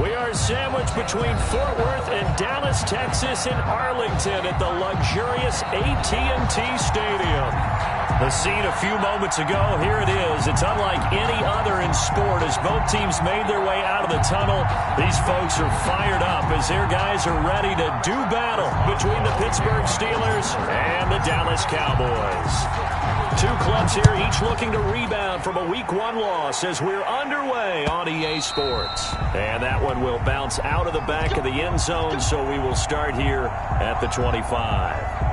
We are sandwiched between Fort Worth and Dallas, Texas, and Arlington at the luxurious AT&T Stadium. The scene a few moments ago, here it is. It's unlike any other in sport as both teams made their way out of the tunnel. These folks are fired up as their guys are ready to do battle between the Pittsburgh Steelers and the Dallas Cowboys. Two clubs here, each looking to rebound from a Week 1 loss as we're underway on EA Sports. And that one will bounce out of the back of the end zone, so we will start here at the 25.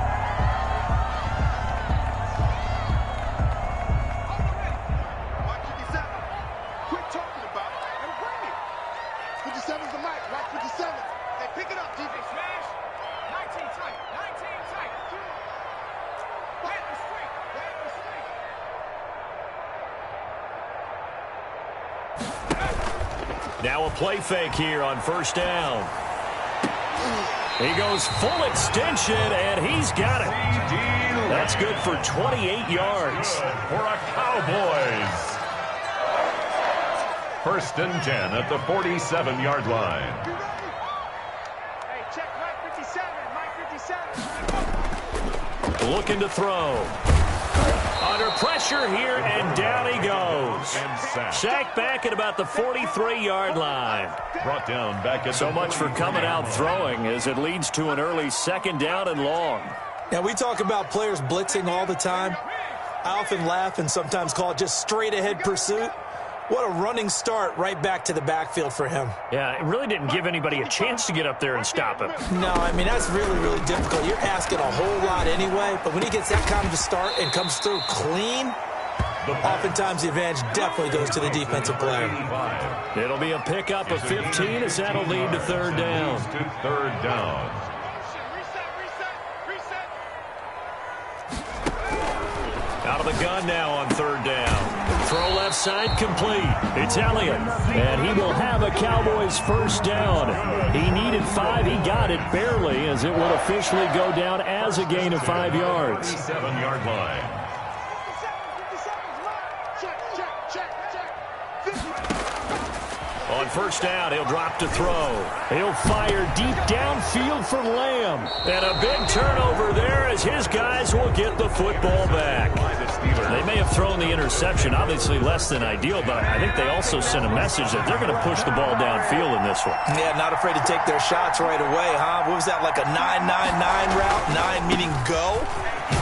Now a play fake here on first down. He goes full extension, and he's got it. That's good for 28 yards. For a Cowboys. First and 10 at the 47-yard line. Hey, check Mike 57, Mike 57. Looking to throw. Under pressure here, and down he goes. Sacked back at about the 43-yard line. Brought down back at so much for coming out throwing as it leads to an early second down and long. Now, we talk about players blitzing all the time. I often laugh and sometimes call it just straight-ahead pursuit. What a running start right back to the backfield for him. Yeah, it really didn't give anybody a chance to get up there and stop him. No, I mean, that's really, really difficult. You're asking a whole lot anyway, but when he gets that kind of a start and comes through clean, oftentimes the advantage definitely goes to the defensive player. It'll be a pickup of 15 as that'll lead to third down. Third down. Out of the gun now on third down. Throw left side complete. It's Elliott. And he will have a Cowboys first down. He needed 5. He got it barely as it would officially go down as a gain of 5 yards. 7-yard line. On first down, he'll drop to throw. He'll fire deep downfield for Lamb. And a big turnover there as his guys will get the football back. They may have thrown the interception, obviously less than ideal, but I think they also sent a message that they're going to push the ball downfield in this one. Yeah, not afraid to take their shots right away, huh? What was that, like a 9-9-9 route? 9 meaning go?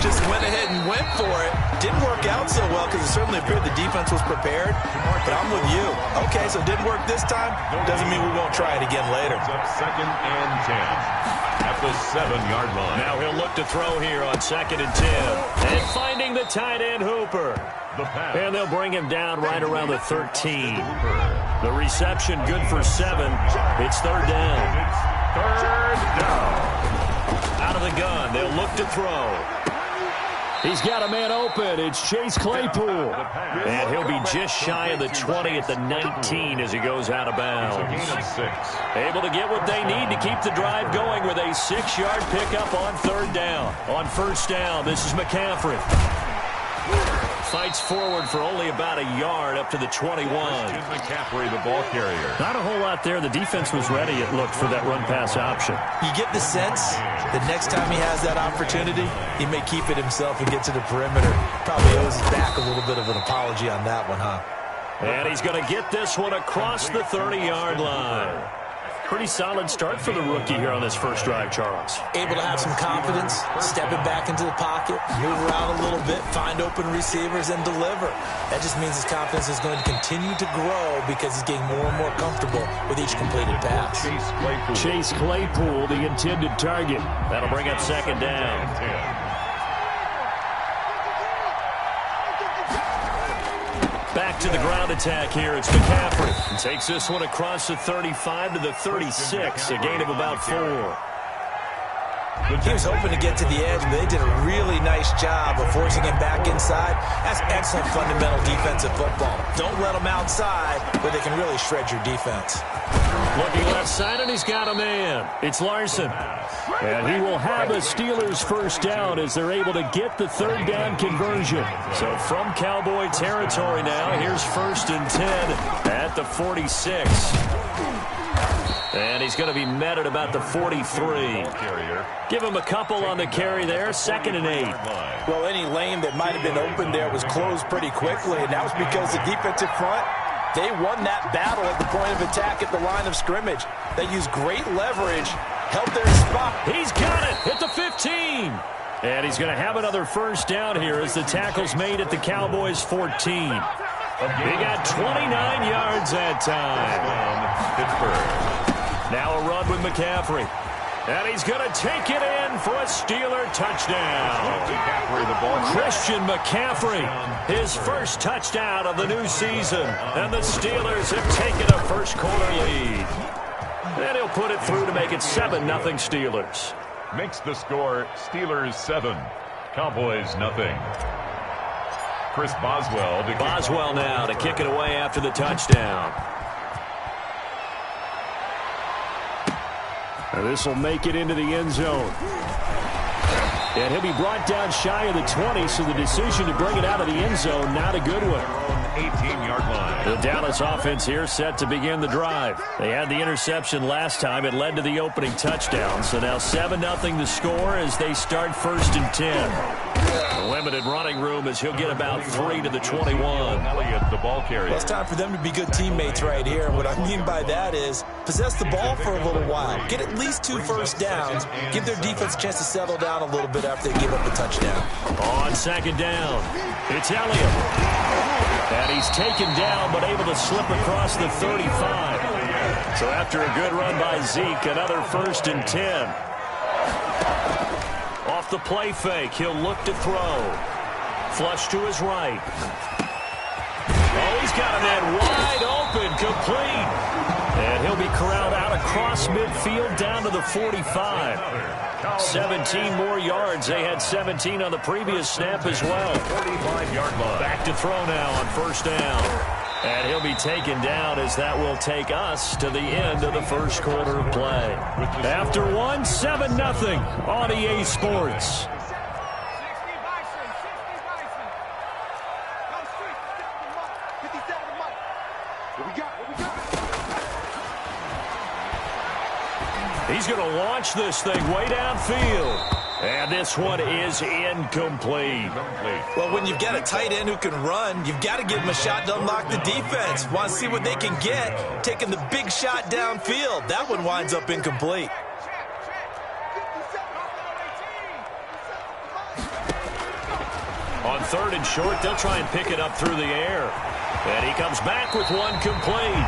Just went ahead and went for it. Didn't work out so well because it certainly appeared the defense was prepared. But I'm with you. Okay, so it didn't work this time. Doesn't mean we won't try it again later. Second and 10 at the 7-yard line. Now he'll look to throw here on second and 10. And finding the tight end Hooper. And they'll bring him down right around the 13. The reception good for 7. It's third down. Third down. Out of the gun, they'll look to throw. He's got a man open. It's Chase Claypool. And he'll be just shy of the 20 at the 19 as he goes out of bounds. Able to get what they need to keep the drive going with a 6-yard pickup on third down. On first down, this is McCaffrey. Fights forward for only about a yard up to the 21. McCaffrey, the ball carrier. Not a whole lot there. The defense was ready, it looked, for that run-pass option. You get the sense that next time he has that opportunity, he may keep it himself and get to the perimeter. Probably owes his back a little bit of an apology on that one, huh? And he's going to get this one across the 30-yard line. Pretty solid start for the rookie here on this first drive, Charles. Able to have some confidence, stepping back into the pocket, move around a little bit, find open receivers, and deliver. That just means his confidence is going to continue to grow because he's getting more and more comfortable with each completed pass. Chase Claypool, the intended target. That'll bring up second down. Back to the ground attack here. It's McCaffrey. He takes this one across the 35 to the 36, a gain of about 4. He was hoping to get to the edge, but they did a really nice job of forcing him back inside. That's excellent fundamental defensive football. Don't let them outside where they can really shred your defense. Looking left side, and he's got a man. It's Larson. And he will have a Steelers first down as they're able to get the third down conversion. So from Cowboy territory now, here's first and 10 at the 46. And he's going to be met at about the 43. Give him a couple on the carry there, 2nd and 8. Well, any lane that might have been open there was closed pretty quickly, and that was because the defensive front, they won that battle at the point of attack at the line of scrimmage. They used great leverage, held their spot. He's got it at the 15. And he's going to have another first down here as the tackle's made at the Cowboys' 14. He got 29 yards that time. Now a run with McCaffrey. And he's going to take it in for a Steeler touchdown. Christian McCaffrey, his first touchdown of the new season. And the Steelers have taken a first-quarter lead. And he'll put it through to make it 7-0 Steelers. Makes the score Steelers 7, Cowboys nothing. Chris Boswell now to kick it away after the touchdown. And this will make it into the end zone. And he'll be brought down shy of the 20, so the decision to bring it out of the end zone, not a good one. 18-yard line. The Dallas offense here set to begin the drive. They had the interception last time. It led to the opening touchdown. So now 7-0 the score as they start 1st and 10. The limited running room as he'll get about 3 to the 21. Elliott, the ball carrier. Well, it's time for them to be good teammates right here. What I mean by that is possess the ball for a little while. Get at least 2 first downs. Give their defense a chance to settle down a little bit after they give up a touchdown. On 2nd down, it's Elliott. And he's taken down but able to slip across the 35. So after a good run by Zeke, another 1st and 10. Off the play fake, he'll look to throw. Flush to his right. Oh, he's got a man wide open, complete. And he'll be corralled out across midfield down to the 45. 17 more yards. They had 17 on the previous snap as well. 45-yard line. Back to throw now on 1st down. And he'll be taken down as that will take us to the end of the first quarter of play. After one, 7-0 on EA Sports. He's going to launch this thing way downfield. And this one is incomplete. Well, when you've got a tight end who can run, you've got to give him a shot to unlock the defense. Want to see what they can get, taking the big shot downfield. That one winds up incomplete. On 3rd and short, they'll try and pick it up through the air. And he comes back with one complete.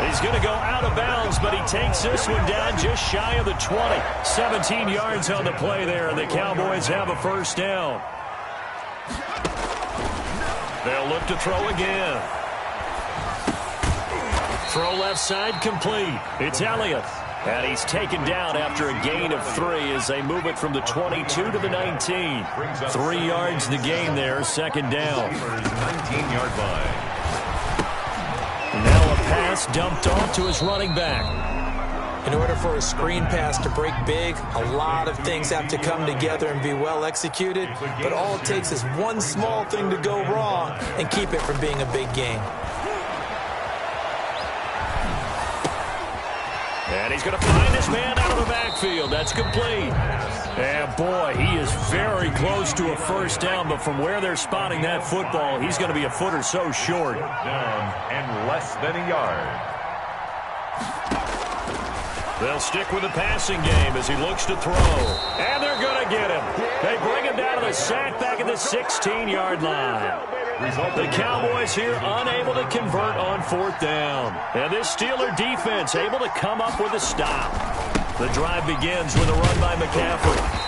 He's going to go out of bounds, but he takes this one down just shy of the 20. 17 yards on the play there, and the Cowboys have a first down. They'll look to throw again. Throw left side complete. It's Elliott. And he's taken down after a gain of 3 as they move it from the 22 to the 19. 3 yards the gain there, 2nd down. 19-yard line. Now a pass dumped off to his running back. In order for a screen pass to break big, a lot of things have to come together and be well executed. But all it takes is one small thing to go wrong and keep it from being a big game. And he's going to find his man out of the backfield. That's complete. And boy, he is very close to a first down, but from where they're spotting that football, he's going to be a foot or so short. Down and less than a yard. They'll stick with the passing game as he looks to throw. And they're going to get him. They bring him down to the sack back at the 16-yard line. The Cowboys here unable to convert on 4th down. And this Steeler defense able to come up with a stop. The drive begins with a run by McCaffrey.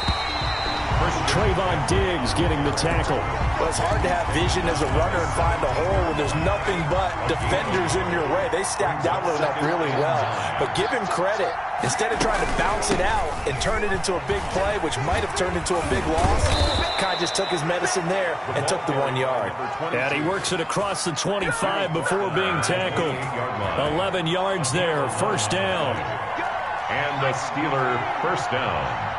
Trayvon Diggs getting the tackle. Well, it's hard to have vision as a runner and find a hole when there's nothing but defenders in your way. They stacked Outland up really well. But give him credit. Instead of trying to bounce it out and turn it into a big play, which might have turned into a big loss, Kai just took his medicine there and took the 1 yard. And he works it across the 25 before being tackled. 11 yards there, first down. And the Steeler first down.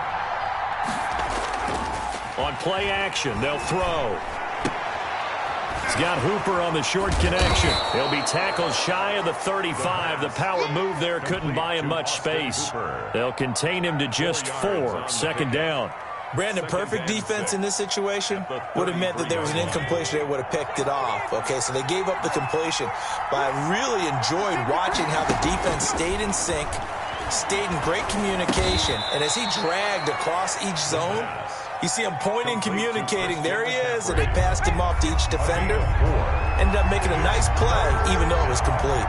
On play action, they'll throw. He's got Hooper on the short connection. He'll be tackled shy of the 35. The power move there couldn't buy him much space. They'll contain him to just 4. Second down. Brandon, perfect defense in this situation would have meant that there was an incompletion. They would have picked it off. Okay, so they gave up the completion. But I really enjoyed watching how the defense stayed in sync, stayed in great communication. And as he dragged across each zone, you see him pointing, communicating. There he is, and they passed him off to each defender. Ended up making a nice play, even though it was complete.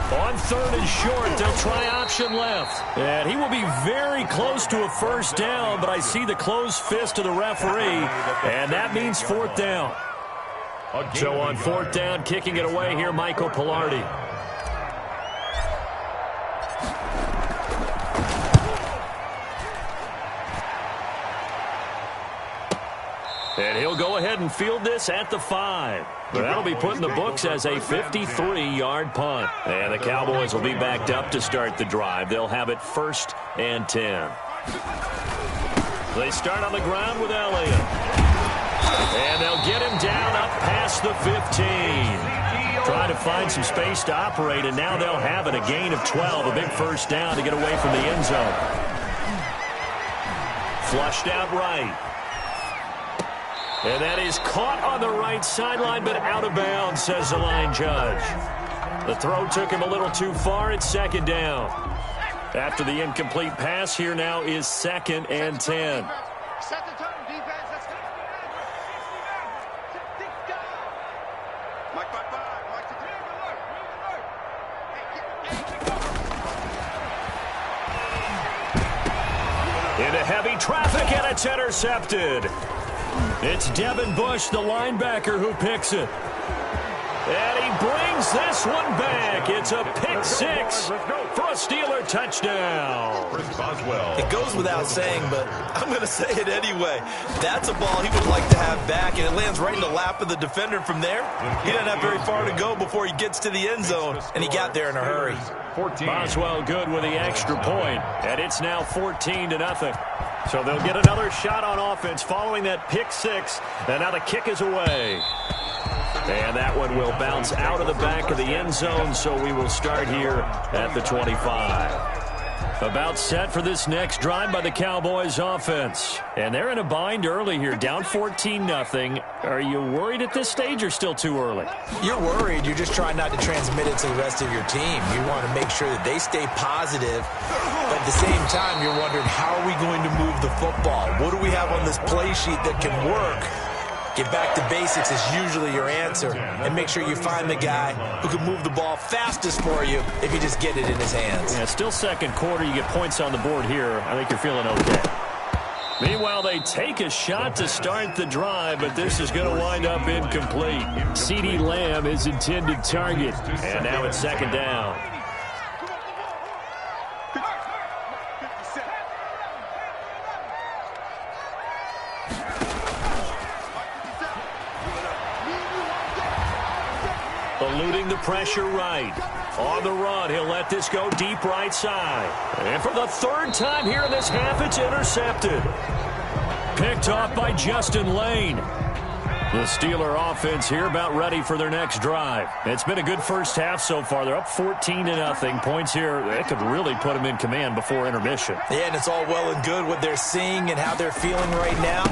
On 3rd and short, they'll try option left. And he will be very close to a first down, but I see the closed fist of the referee, and that means 4th down. So on 4th down, kicking it away here, Michael Pilardi. And he'll go ahead and field this at the 5. But that'll be put in the books as a 53-yard punt. And the Cowboys will be backed up to start the drive. They'll have it 1st and 10. They start on the ground with Elliott. And they'll get him down up past the 15. Trying to find some space to operate, and now they'll have it. A gain of 12, a big first down to get away from the end zone. Flushed out right. And that is caught on the right sideline, but out of bounds, says the line judge. The throw took him a little too far. It's 2nd down. After the incomplete pass, here now is 2nd and 10. Set the tone, defense. Let's go. Mike, Mike, Into heavy traffic, and it's intercepted. It's Devin Bush, the linebacker, who picks it. And he brings this one back. It's a pick 6 for a Steeler touchdown. It goes without saying, but I'm going to say it anyway. That's a ball he would like to have back, and it lands right in the lap of the defender from there. He doesn't have very far to go before he gets to the end zone, and he got there in a hurry. Boswell good with the extra point, and it's now 14-0. So they'll get another shot on offense following that pick 6, and now the kick is away. And that one will bounce out of the back of the end zone, so we will start here at the 25. About set for this next drive by the Cowboys offense. And they're in a bind early here, down 14-0. Are you worried at this stage or still too early? You're worried. You're just trying not to transmit it to the rest of your team. You want to make sure that they stay positive. But at the same time, you're wondering, how are we going to move the football? What do we have on this play sheet that can work? Get back to basics is usually your answer. And make sure you find the guy who can move the ball fastest for you if you just get it in his hands. Yeah, still 2nd quarter. You get points on the board here. I think you're feeling okay. Meanwhile, they take a shot to start the drive, but this is going to wind up incomplete. CeeDee Lamb is intended target. And now it's 2nd down. Eluding the pressure right. On the run, he'll let this go deep right side. And for the 3rd time here in this half, it's intercepted. Picked off by Justin Lane. The Steeler offense here about ready for their next drive. It's been a good first half so far. They're up 14-0. Points here, that could really put them in command before intermission. Yeah, and it's all well and good what they're seeing and how they're feeling right now.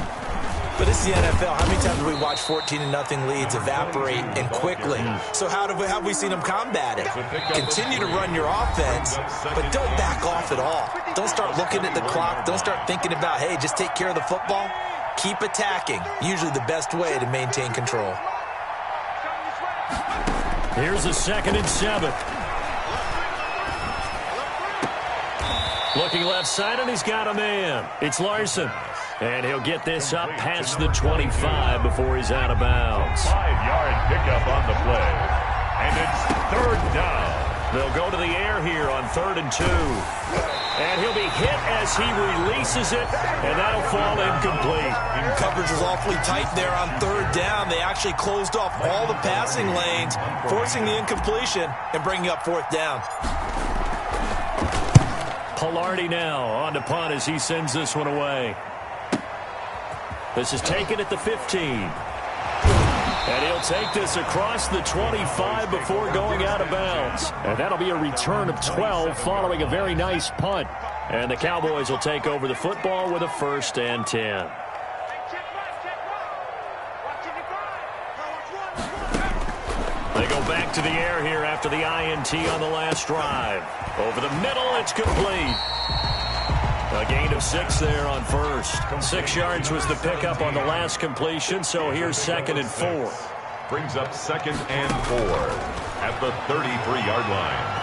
But it's the NFL. How many times have we watched 14-0 leads evaporate and quickly? So how have we seen them combat it? Continue to run your offense, but don't back off at all. Don't start looking at the clock. Don't start thinking about, hey, just take care of the football. Keep attacking. Usually the best way to maintain control. Here's a 2nd and 7. Looking left side, and he's got a man. It's Larson. And he'll get this up past the 25 before he's out of bounds. 5-yard pickup on the play. And it's 3rd down. They'll go to the air here on 3rd and 2. And he'll be hit as he releases it, and that'll fall incomplete. Coverage was awfully tight there on 3rd down. They actually closed off all the passing lanes, forcing the incompletion and bringing up 4th down. Pilardi now on to punt as he sends this one away. This is taken at the 15. And he'll take this across the 25 before going out of bounds. And that'll be a return of 12 following a very nice punt. And the Cowboys will take over the football with a 1st and 10. They go back to the air here after the INT on the last drive. Over the middle, it's complete. A gain of 6 there on first. 6 yards was the pickup on the last completion, so here's 2nd and 4. Brings up 2nd and 4 at the 33-yard line.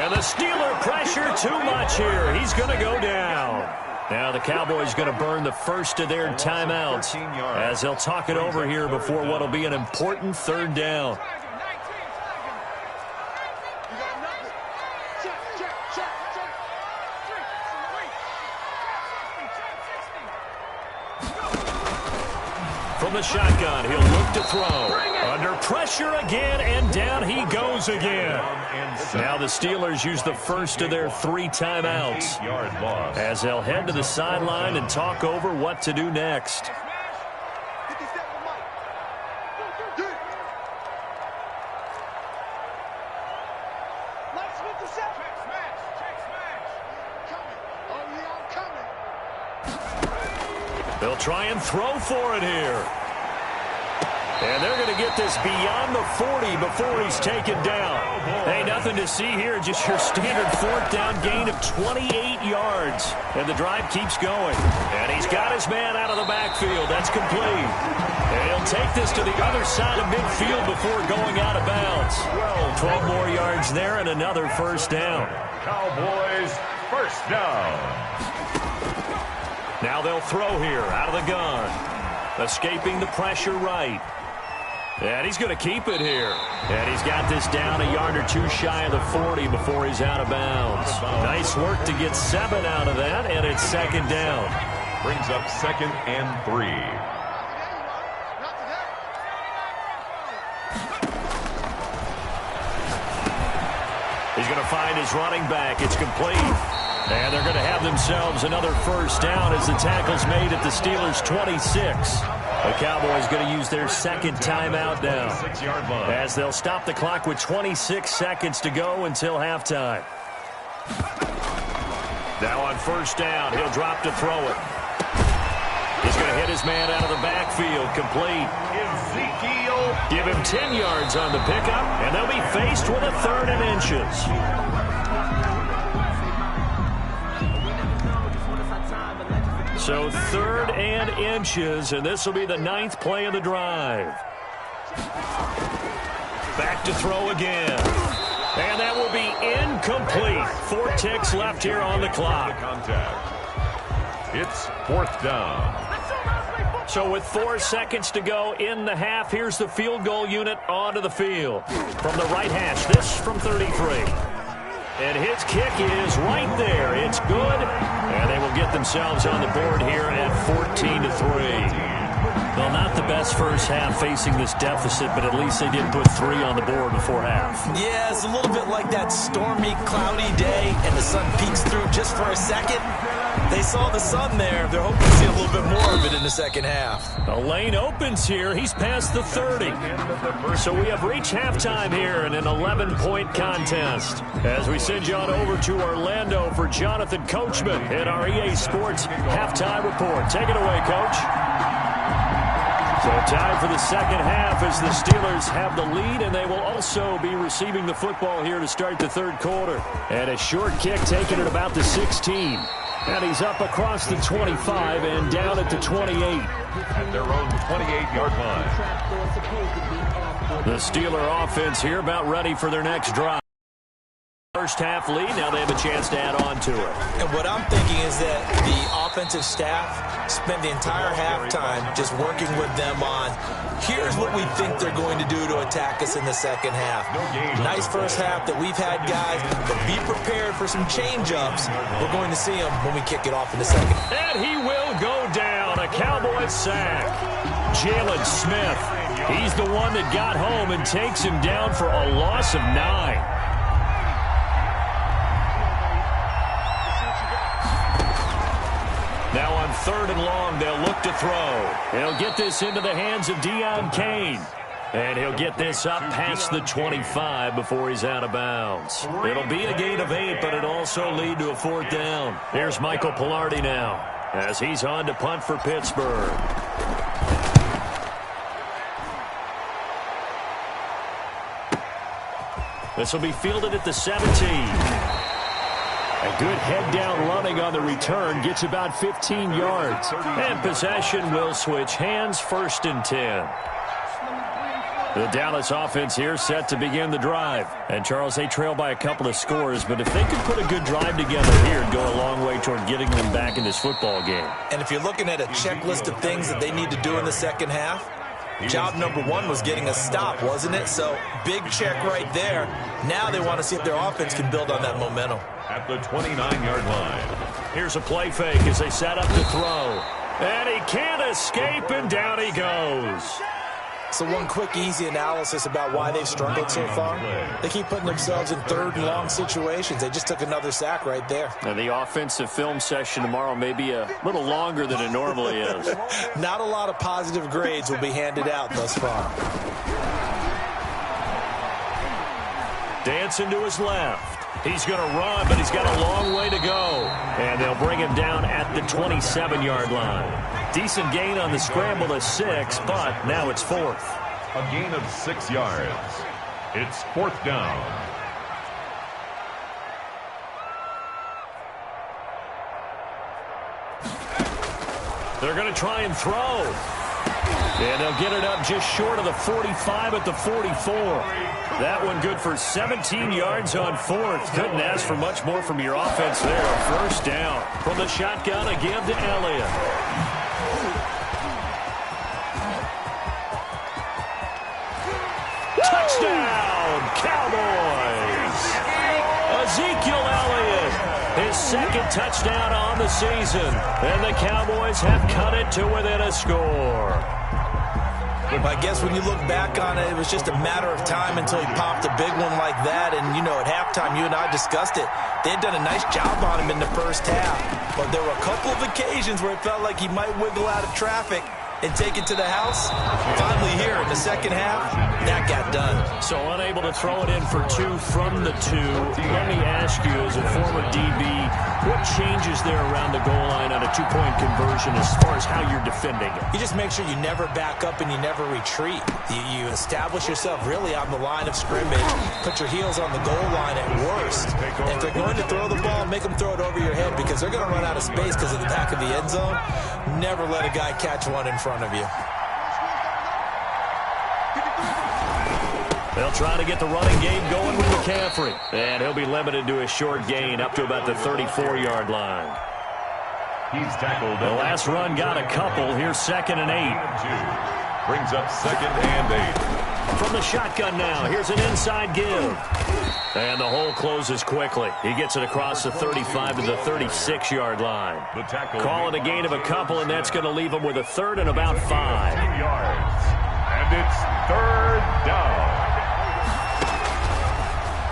And the Steeler pressure too much here. He's going to go down. Now the Cowboys going to burn the first of their timeouts as they'll talk it over here before what will be an important 3rd down. From the shotgun, he'll look to throw. Under pressure again, and down he goes again. Now the Steelers use the first of their 3 timeouts as they'll head to the sideline and talk over what to do next. They'll try and throw for it here. And they're going to get this beyond the 40 before he's taken down. Hey, nothing to see here, just your standard 4th down gain of 28 yards. And the drive keeps going. And he's got his man out of the backfield. That's complete. And he'll take this to the other side of midfield before going out of bounds. 12 more yards there and another 1st down. Cowboys 1st down. Now they'll throw here out of the gun. Escaping the pressure right. And he's going to keep it here. And he's got this down a yard or 2 shy of the 40 before he's out of bounds. Nice work to get 7 out of that, and it's 2nd down. Brings up 2nd and 3. He's going to find his running back. It's complete. And they're going to have themselves another 1st down as the tackle's made at the Steelers' 26. The Cowboys going to use their 2nd timeout now as they'll stop the clock with 26 seconds to go until halftime. Now on 1st down, he'll drop to throw it. He's going to hit his man out of the backfield, complete. Ezekiel. Give him 10 yards on the pickup, and they'll be faced with a 3rd and inches. So 3rd and inches, and this will be the 9th play of the drive. Back to throw again. And that will be incomplete. 4 ticks left here on the clock. It's 4th down. So with 4 seconds to go in the half, here's the field goal unit onto the field. From the right hash, this from 33. And his kick is right there. It's good. And they will get themselves on the board here at 14-3. Well, not the best first half facing this deficit, but at least they did put 3 on the board before half. Yeah, it's a little bit like that stormy, cloudy day, and the sun peeks through just for a second. They saw the sun there. They're hoping to see a little bit more of it in the second half. A lane opens here. He's past the 30. So we have reached halftime here in an 11-point contest. As we send you on over to Orlando for Jonathan Coachman in our EA Sports Halftime Report. Take it away, Coach. So time for the second half as the Steelers have the lead, and they will also be receiving the football here to start the 3rd quarter. And a short kick taken at about the 16. And he's up across the 25 and down at the 28. At their own 28-yard line. The Steeler offense here about ready for their next drive. First half lead, now they have a chance to add on to it. And what I'm thinking is that the offensive staff spent the entire halftime just working with them on, here's what we think they're going to do to attack us in the second half. Nice first half that we've had, guys, but be prepared for some change-ups. We're going to see them when we kick it off in the second. And he will go down, a Cowboy sack. Jalen Smith, he's the one that got home and takes him down for a loss of 9. Now on 3rd and long 1, they'll look to throw. He'll get this into the hands of Deion Kane. And he'll get this up past the 25 before he's out of bounds. It'll be a gain of 8, but it'll also lead to a 4th down. Here's Michael Pilardi now as he's on to punt for Pittsburgh. This will be fielded at the 17. A good head-down running on the return gets about 15 yards. And possession will switch hands, 1st and 10. The Dallas offense here set to begin the drive. And, Charles, they trail by a couple of scores, but if they could put a good drive together here, it'd go a long way toward getting them back in this football game. And if you're looking at a checklist of things that they need to do in the second half, job number 1 was getting a stop, wasn't it? So, big check right there. Now they want to see if their offense can build on that momentum. At the 29-yard line. Here's a play fake as they set up to throw. And he can't escape, and down he goes. So one quick, easy analysis about why they've struggled so far. They keep putting themselves in 3rd and long situations. They just took another sack right there. And the offensive film session tomorrow may be a little longer than it normally is. Not a lot of positive grades will be handed out thus far. Dancing to his left. He's going to run, but he's got a long way to go. And they'll bring him down at the 27-yard line. Decent gain on the scramble to 6, but now it's 4th. A gain of 6 yards. It's 4th down. They're going to try and throw. And they'll get it up just short of the 45 at the 44. That one good for 17 yards on 4th. Couldn't ask for much more from your offense there. 1st down. From the shotgun, a give to Elliott. Touchdown, Cowboys! Ezekiel Elliott, his 2nd touchdown on the season. And the Cowboys have cut it to within a score. I guess when you look back on it, it was just a matter of time until he popped a big one like that. And, you know, at halftime, you and I discussed it. They had done a nice job on him in the first half. But there were a couple of occasions where it felt like he might wiggle out of traffic and take it to the house. Finally here in the second half, that got done. So unable to throw it in for 2 from the 2. Let me ask you, as a former DB, what changes there around the goal line on a 2-point conversion as far as how you're defending it? You just make sure you never back up and you never retreat. You establish yourself really on the line of scrimmage, put your heels on the goal line at worst. And if they're going to throw the ball, make them throw it over your head because they're going to run out of space because of the back of the end zone. Never let a guy catch one in front of you. They'll try to get the running game going with McCaffrey. And he'll be limited to a short gain up to about the 34-yard line. He's tackled. The last run got a couple. Here's 2nd and 8. Brings up 2nd and 8. From the shotgun now, here's an inside give. And the hole closes quickly. He gets it across the 35 to the 36-yard line. Call it a gain of a couple, and that's going to leave him with a 3rd and about 5. 10 yards. And it's 3rd down.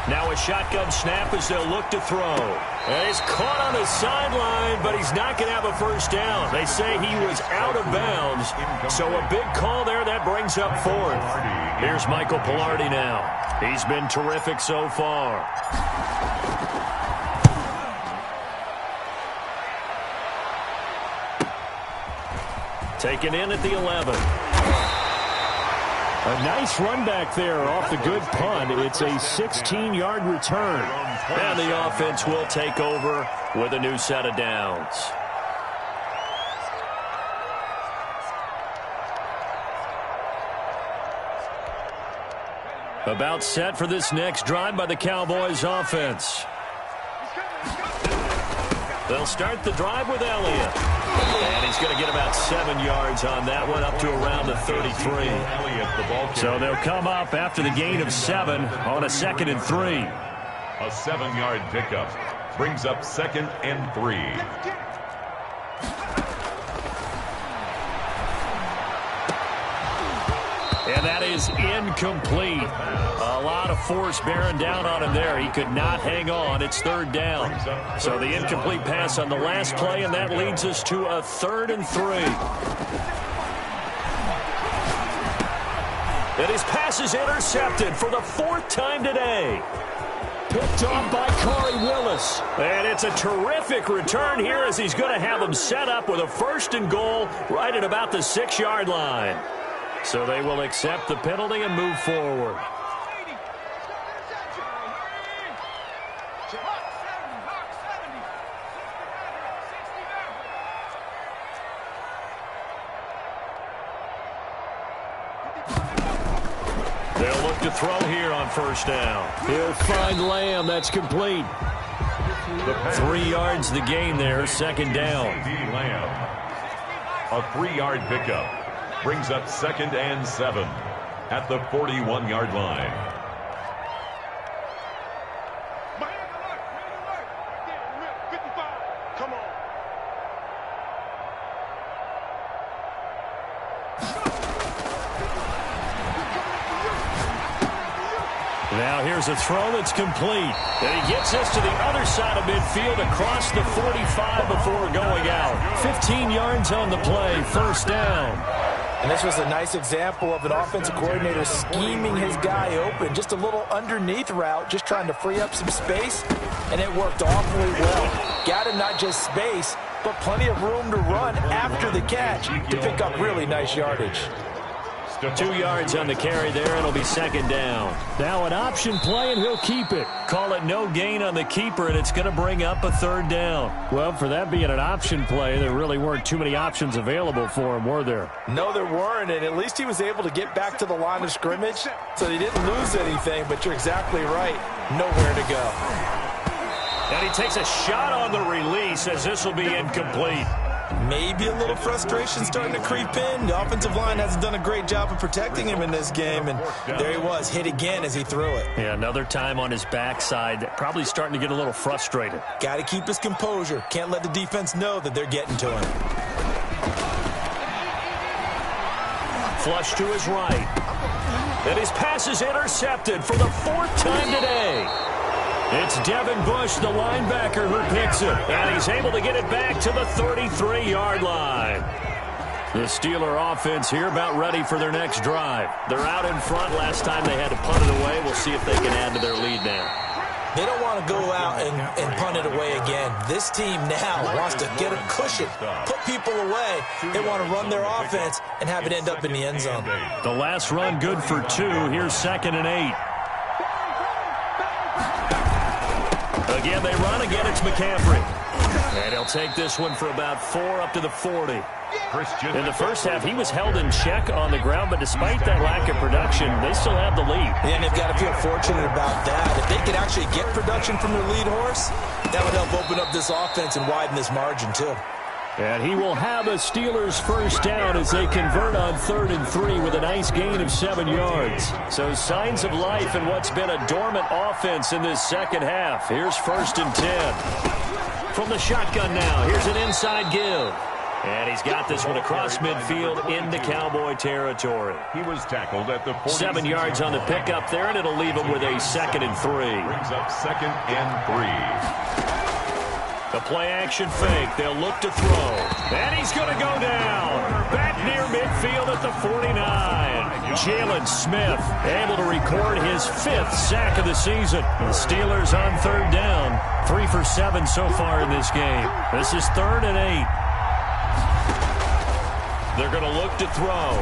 Now a shotgun snap as they'll look to throw. And he's caught on the sideline, but he's not going to have a 1st down. They say he was out of bounds. So a big call there that brings up 4th. Here's Michael Pilardi now. He's been terrific so far. Taken in at the 11. A nice run back there off the good punt. It's a 16-yard return. And the offense will take over with a new set of downs. About set for this next drive by the Cowboys offense. They'll start the drive with Elliott. And he's going to get about 7 yards on that one, up to around the 33. So they'll come up after the gain of 7 on a 2nd and 3. A 7-yard pickup brings up 2nd and 3. And that is incomplete. A lot of force bearing down on him there. He could not hang on. It's third down. So the incomplete pass on the last play, and that leads us to a 3rd and 3. And his pass is intercepted for the 4th time today. Picked off by Corey Willis. And it's a terrific return here as he's going to have him set up with a 1st and goal right at about the 6-yard line. So they will accept the penalty and move forward. They'll look to throw here on 1st down. He'll find Lamb. That's complete. 3 yards the gain there, 2nd down. Lamb. A 3-yard pickup brings up 2nd and 7 at the 41-yard line. Come on. Now here's a throw that's complete. And he gets us to the other side of midfield across the 45 before going out. 15 yards on the play, 1st down. And this was a nice example of an offensive coordinator scheming his guy open. Just a little underneath route, just trying to free up some space, and it worked awfully well. Got him not just space, but plenty of room to run after the catch to pick up really nice yardage. 2 yards on the carry there. It'll be 2nd down. Now an option play, and he'll keep it. Call it no gain on the keeper, and it's going to bring up a 3rd down. Well, for that being an option play, there really weren't too many options available for him, were there? No, there weren't, and at least he was able to get back to the line of scrimmage, so he didn't lose anything, but you're exactly right. Nowhere to go. And he takes a shot on the release as this will be incomplete. Maybe a little frustration starting to creep in. The offensive line hasn't done a great job of protecting him in this game, and there he was, hit again as he threw it. Yeah, another time on his backside, probably starting to get a little frustrated. Got to keep his composure. Can't let the defense know that they're getting to him. Flush to his right. And his pass is intercepted for the 4th time today. It's Devin Bush, the linebacker, who picks it. And he's able to get it back to the 33-yard line. The Steeler offense here about ready for their next drive. They're out in front. Last time they had to punt it away. We'll see if they can add to their lead now. They don't want to go out and punt it away again. This team now wants to get a cushion, put people away. They want to run their offense and have it end up in the end zone. The last run good for 2. Here's 2nd and 8. Again, they run. Again, it's McCaffrey. And he'll take this one for about 4 up to the 40. In the first half, he was held in check on the ground, but despite that lack of production, they still have the lead. And they've got to feel fortunate about that. If they could actually get production from their lead horse, that would help open up this offense and widen this margin, too. And he will have a Steelers 1st down as they convert on 3rd and 3 with a nice gain of 7 yards. So signs of life in what's been a dormant offense in this second half. Here's 1st and 10. From the shotgun now, here's an inside give. And he's got this one across midfield into Cowboy territory. He was tackled at the 40. 7 yards on the pickup there, and it'll leave him with a 2nd and 3. Brings up 2nd and 3. The play-action fake. They'll look to throw. And he's going to go down. Back near midfield at the 49. Jalen Smith able to record his 5th sack of the season. The Steelers on 3rd down. 3 for 7 so far in this game. This is 3rd and 8. They're going to look to throw.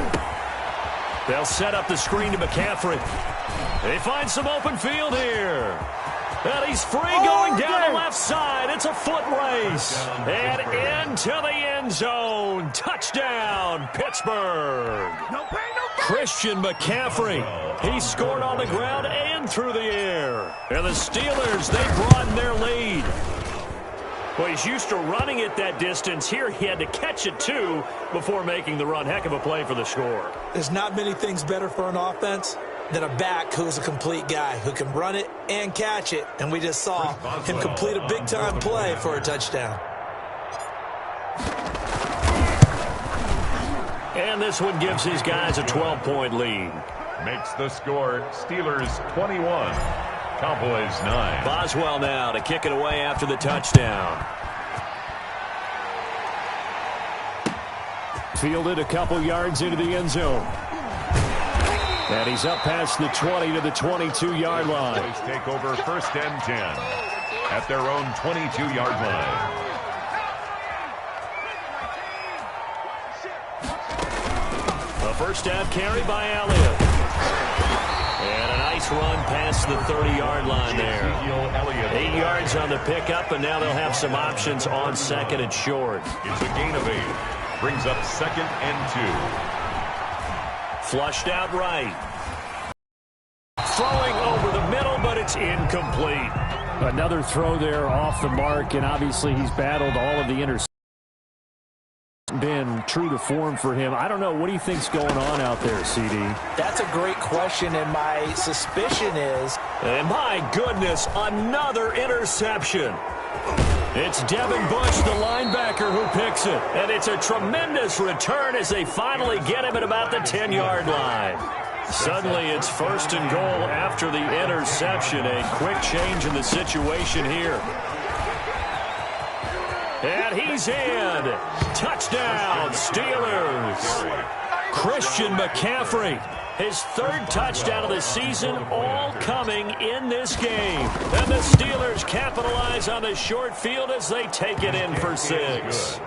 They'll set up the screen to McCaffrey. They find some open field here. And he's free going down the left side. It's a foot race. And into the end zone. Touchdown, Pittsburgh. Christian McCaffrey. He scored on the ground and through the air. And the Steelers, they broaden their lead. Well, he's used to running it that distance. Here he had to catch it, too, before making the run. Heck of a play for the score. There's not many things better for an offense than a back who's a complete guy who can run it and catch it. And we just saw him complete a big-time play for a touchdown. And this one gives his guys a 12-point lead. Makes the score Steelers 21, Cowboys 9. Boswell now to kick it away after the touchdown. Fielded a couple yards into the end zone. And he's up past the 20 to the 22-yard line. Cowboys take over 1st and 10 at their own 22-yard line. A first down carry by Elliott. And a nice run past the 30-yard line there. 8 yards on the pickup, and now they'll have some options on 2nd and short. It's a gain of 8. Brings up 2nd and 2. Flushed out right. Throwing over the middle, but it's incomplete. Another throw there off the mark, and obviously he's battled all of the interceptions. Been true to form for him. I don't know. What do you think's going on out there, CD? That's a great question, and my suspicion is... And my goodness, another interception. It's Devin Bush, the linebacker, who picks it. And it's a tremendous return as they finally get him at about the 10-yard line. Suddenly it's 1st and goal after the interception. A quick change in the situation here. And he's in. Touchdown, Steelers. Christian McCaffrey, his 3rd touchdown of the season, all coming in this game. And the Steelers capitalize on the short field as they take it in for 6.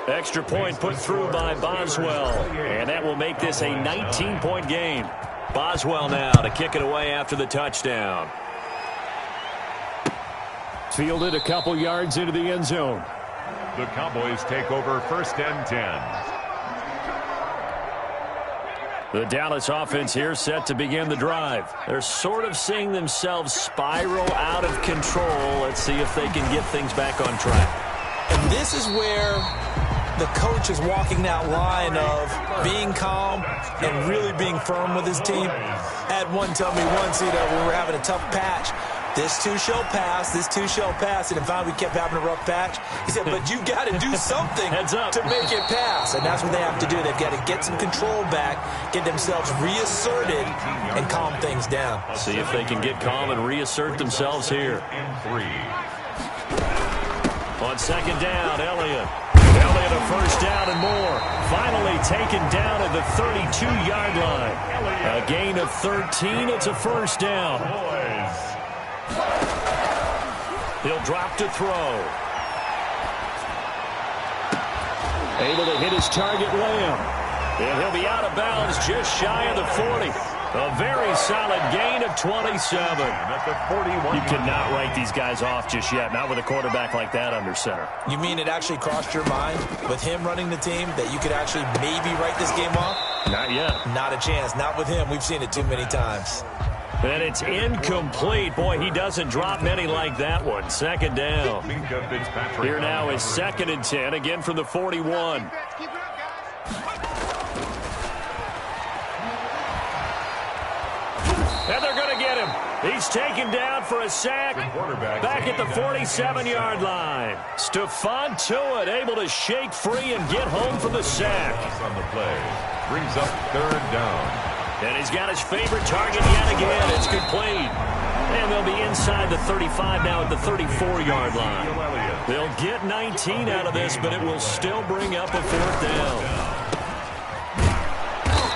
Extra point put through by Boswell. And that will make this a 19-point game. Boswell now to kick it away after the touchdown. Fielded a couple yards into the end zone. The Cowboys take over 1st and 10. The Dallas offense here set to begin the drive. They're sort of seeing themselves spiral out of control. Let's see if they can get things back on track. And this is where the coach is walking that line of being calm and really being firm with his team. Had one tell me once, when we were having a tough patch, this too shall pass, this too shall pass. And finally we kept having a rough patch. He said, but you got to do something to make it pass. And that's what they have to do. They've got to get some control back, get themselves reasserted, and calm things down. See if they can get calm and reassert themselves here. On 2nd down, Elliott. Elliott a first down and more. Finally taken down at the 32-yard line. A gain of 13. It's a first down. He'll drop to throw. Able to hit his target, Lamb. And he'll be out of bounds just shy of the 40. A very solid gain of 27. At the 41. You cannot write these guys off just yet, not with a quarterback like that under center. You mean it actually crossed your mind with him running the team that you could actually maybe write this game off? Not yet. Not a chance. Not with him. We've seen it too many times. And it's incomplete. Boy, he doesn't drop many like that one. 2nd down. Here now is 2nd and 10, again from the 41. And they're going to get him. He's taken down for a sack back at the 47-yard line. Stephon Tuitt able to shake free and get home for the sack. On the play. Brings up 3rd down. And he's got his favorite target yet again. It's complete. And they'll be inside the 35 now at the 34-yard line. They'll get 19 out of this, but it will still bring up a 4th down.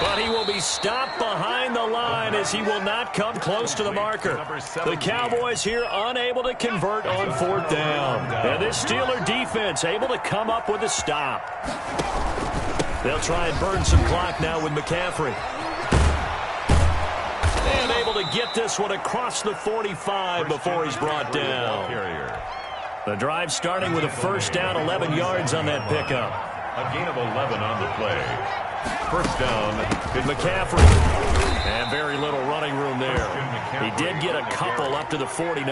But he will be stopped behind the line as he will not come close to the marker. The Cowboys here unable to convert on 4th down. And this Steeler defense able to come up with a stop. They'll try and burn some clock now with McCaffrey. And able to get this one across the 45 before he's brought down. The drive starting with a first down, 11 yards on that pickup. A gain of 11 on the play. First down. McCaffrey. And very little running room there. He did get a couple up to the 49.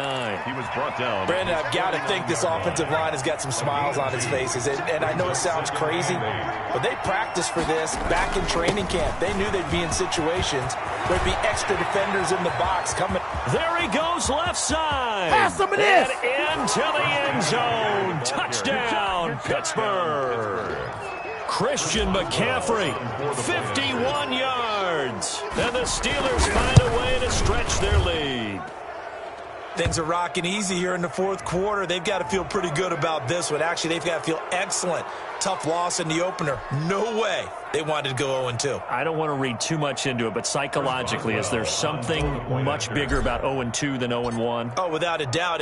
He was brought down. Brandon, I've got to think this offensive line has got some smiles on its faces. And I know it sounds crazy, but they practiced for this back in training camp. They knew they'd be in situations where there'd be extra defenders in the box coming. There he goes left side. Pass some of this. And into the end zone. Touchdown, Pittsburgh. Christian McCaffrey. 51 yards. And the Steelers find a way to stretch their lead. Things are rocking easy here in the fourth quarter. They've got to feel pretty good about this one. Actually, they've got to feel excellent. Tough loss in the opener. No way they wanted to go 0-2. I don't want to read too much into it, but psychologically, is there something much bigger about 0-2 than 0-1? Oh, without a doubt.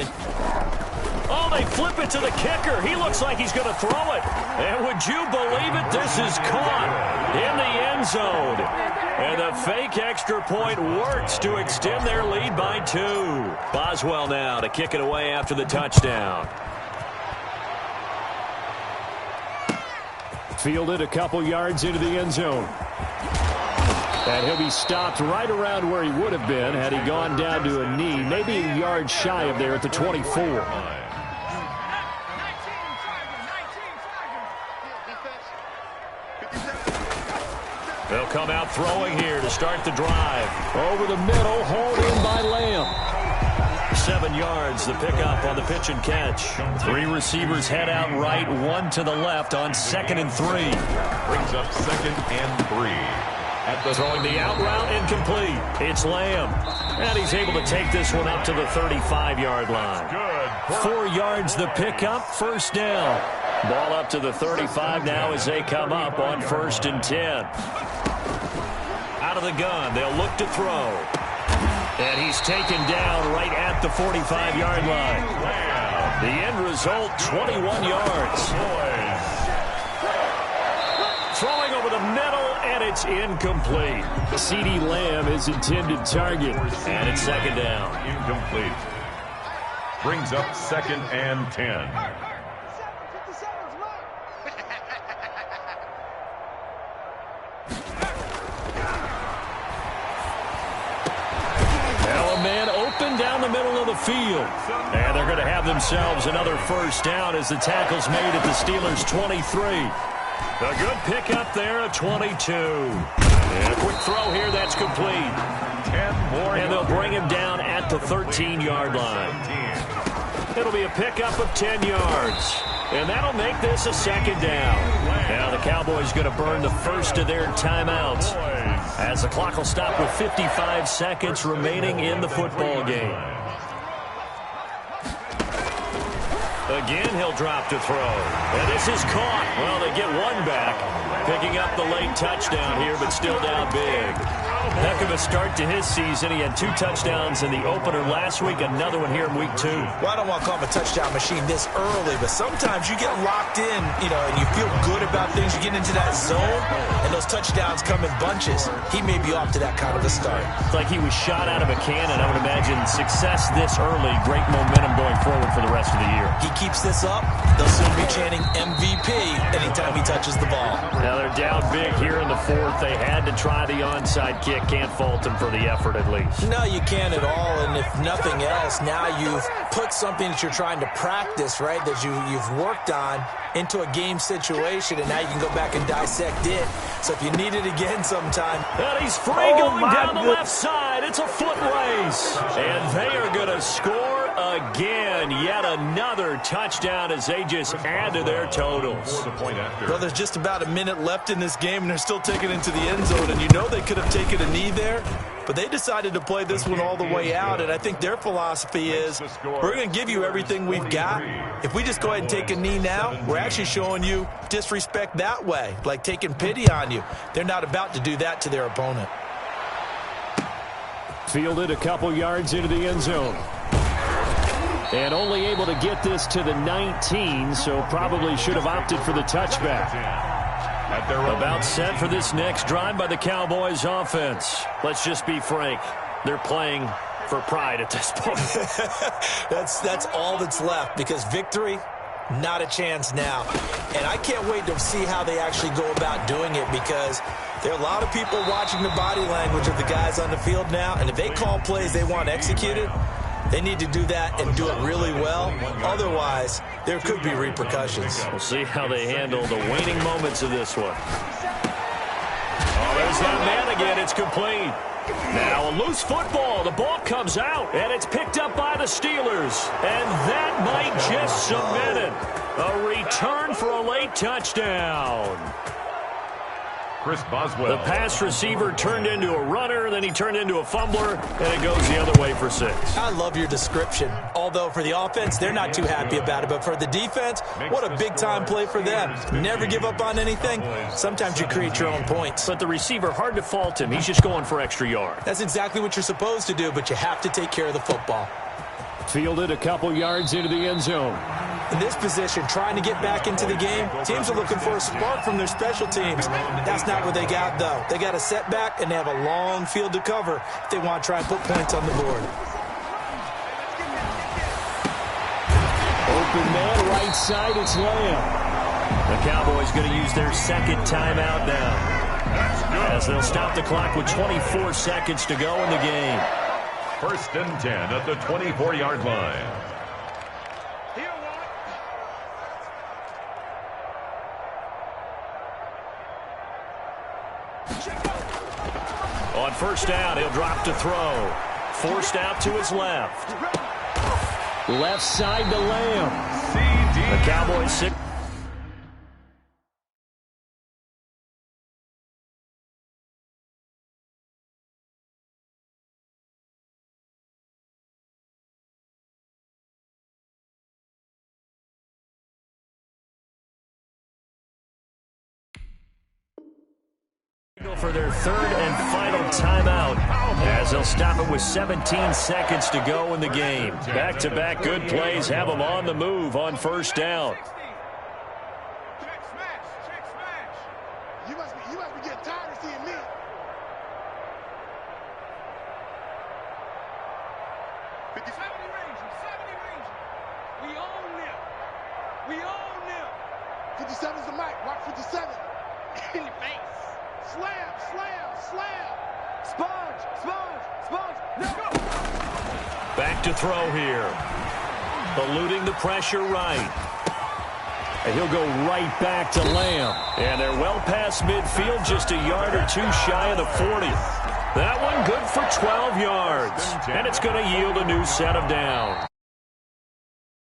Oh, they flip it to the kicker. He looks like he's going to throw it. And would you believe it? This is caught in the end zone. And the fake extra point works to extend their lead by 2. Boswell now to kick it away after the touchdown. Fielded a couple yards into the end zone. And he'll be stopped right around where he would have been had he gone down to a knee, maybe a yard shy of there at the 24. They'll come out throwing here to start the drive. Over the middle, hauled in by Lamb. 7 yards, the pickup on the pitch and catch. 3 receivers head out right, 1 to the left on 2nd and 3. Brings up 2nd and 3. At the throwing the out route, incomplete. It's Lamb. And he's able to take this one up to the 35-yard line. Good. 4 yards the pickup, first down. Ball up to the 35 now as they come up on 1st and 10. Out of the gun, they'll look to throw. And he's taken down right at the 45-yard line. The end result, 21 yards. Throwing over the middle, and it's incomplete. CeeDee Lamb is intended target. And it's 2nd down. Incomplete. Brings up 2nd and 10. Down the middle of the field. And they're going to have themselves another first down as the tackle's made at the Steelers' 23. A good pickup there at 22. And a quick throw here, that's complete. 10 more. And they'll bring him down at the 13-yard line. It'll be a pickup of 10 yards. And that'll make this a 2nd down. Now the Cowboys going to burn the first of their timeouts as the clock will stop with 55 seconds remaining in the football game. Again, he'll drop to throw. And this is caught. Well, they get one back, picking up the late touchdown here, but still down big. Heck of a start to his season. He had 2 touchdowns in the opener last week, another one here in week 2. Well, I don't want to call him a touchdown machine this early, but sometimes you get locked in, and you feel good about things. You get into that zone, and those touchdowns come in bunches. He may be off to that kind of a start. It's like he was shot out of a cannon. I would imagine success this early, great momentum going forward for the rest of the year. He keeps this up, they'll soon be chanting MVP anytime he touches the ball. Now they're down big here in the 4th. They had to try the onside kick. Can't fault him for the effort at least. No, you can't at all. And if nothing else, now you've put something that you're trying to practice, right, that you've worked on into a game situation, and now you can go back and dissect it. So if you need it again sometime. And he's free going down the left side. It's a foot race. And they are going to score again. Yet another touchdown as they just add to their totals. Well, there's just about a minute left in this game, and they're still taking it into the end zone. And you know they could have taken a knee there, but they decided to play this one all the way out. And I think their philosophy is, we're going to give you everything we've got. If we just go ahead and take a knee now, we're actually showing you disrespect that way, like taking pity on you. They're not about to do that to their opponent. Fielded a couple yards into the end zone. And only able to get this to the 19, so probably should have opted for the touchback. About set for this next drive by the Cowboys offense. Let's just be frank. They're playing for pride at this point. That's all that's left, because victory, not a chance now. And I can't wait to see how they actually go about doing it, because there are a lot of people watching the body language of the guys on the field now, and if they call plays they want executed, they need to do that and do it really well. Otherwise, there could be repercussions. We'll see how they handle the waning moments of this one. Oh, there's that man again. It's complete. Now a loose football. The ball comes out, and it's picked up by the Steelers. And that might just cement it. A return for a late touchdown. Chris Boswell. The pass receiver turned into a runner, then he turned into a fumbler, and it goes the other way for 6. I love your description. Although for the offense, they're not too happy about it. But for the defense, what a big-time play for them. Never give up on anything. Sometimes you create your own points. But the receiver, hard to fault him. He's just going for extra yards. That's exactly what you're supposed to do, but you have to take care of the football. Fielded a couple yards into the end zone. In this position, trying to get back into the game, teams are looking for a spark from their special teams. That's not what they got, though. They got a setback, and they have a long field to cover if they want to try and put points on the board. Open man, right side, it's Lamb. The Cowboys going to use their second timeout now, as they'll stop the clock with 24 seconds to go in the game. 1st and 10 at the 24-yard line. On 1st down, he'll drop to throw. Forced out to his left. Left side to Lamb. The Cowboys sit. For their 3rd and final timeout, as they'll stop it with 17 seconds to go in the game. Back-to-back good plays have them on the move on 1st down. Check smash. You must be getting tired of seeing me. We own them. 57's the mic. Watch 57. In your face. Slam. Sponge. Let's go. Back to throw here. Eluding the pressure right. And he'll go right back to Lamb. And they're well past midfield, just a yard or two shy of the 40. That one good for 12 yards. And it's going to yield a new set of downs.